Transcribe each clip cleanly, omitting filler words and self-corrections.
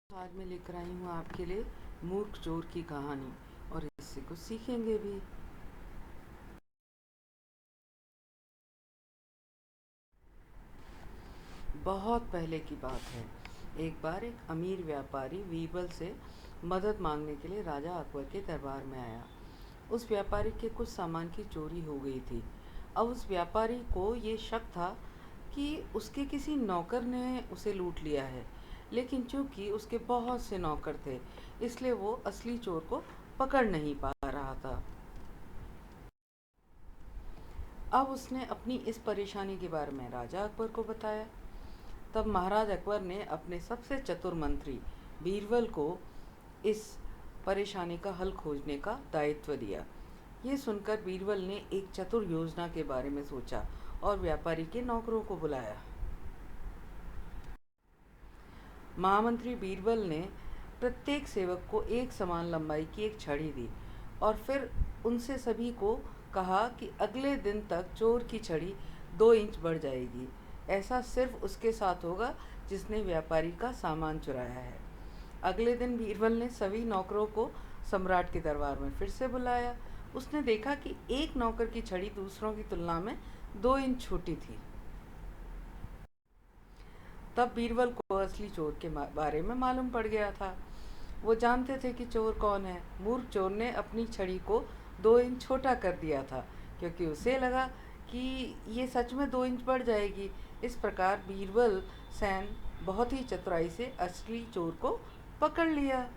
आज मैं लेकर आई हूँ आपके लिए मूर्ख चोर की कहानी और इससे कुछ सीखेंगे भी। बहुत पहले की बात है। एक बार एक अमीर व्यापारी बीरबल से मदद मांगने के लिए राजा अकबर के दरबार में आया। उस व्यापारी के कुछ सामान की चोरी हो गई थी। अब उस व्यापारी को ये शक था कि उसके किसी नौकर ने उसे लूट लिया है, लेकिन चूंकि उसके बहुत से नौकर थे, इसलिए वो असली चोर को पकड़ नहीं पा रहा था। अब उसने अपनी इस परेशानी के बारे में राजा अकबर को बताया। तब महाराज अकबर ने अपने सबसे चतुर मंत्री बीरबल को इस परेशानी का हल खोजने का दायित्व दिया। ये सुनकर बीरबल ने एक चतुर योजना के बारे में सोचा और व्यापारी के नौकरों को बुलाया। महामंत्री बीरबल ने प्रत्येक सेवक को एक समान लंबाई की एक छड़ी दी और फिर उनसे सभी को कहा कि अगले दिन तक चोर की छड़ी 2 इंच बढ़ जाएगी। ऐसा सिर्फ उसके साथ होगा जिसने व्यापारी का सामान चुराया है। अगले दिन बीरबल ने सभी नौकरों को सम्राट के दरबार में फिर से बुलाया। उसने देखा कि एक नौकर की छड़ी दूसरों की तुलना में 2 इंच छोटी थी। तब बीरबल को असली चोर के बारे में मालूम पड़ गया था। वो जानते थे कि चोर कौन है। मूर्ख चोर ने अपनी छड़ी को 2 इंच छोटा कर दिया था, क्योंकि उसे लगा कि ये सच में 2 इंच बढ़ जाएगी। इस प्रकार बीरबल सैन बहुत ही चतुराई से असली चोर को पकड़ लिया।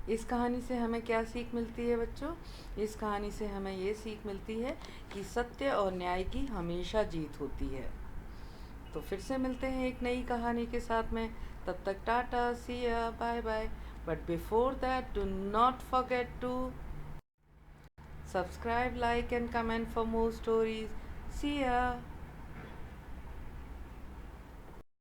इस कहानी से हमें क्या सीख मिलती है बच्चों? इस कहानी से हमें ये सीख मिलती है कि सत्य और न्याय की हमेशा जीत होती है। तो फिर से मिलते हैं एक नई कहानी के साथ में। तब तक tata, see ya, bye bye. But before that, do not forget to subscribe, like and comment for more stories. See ya.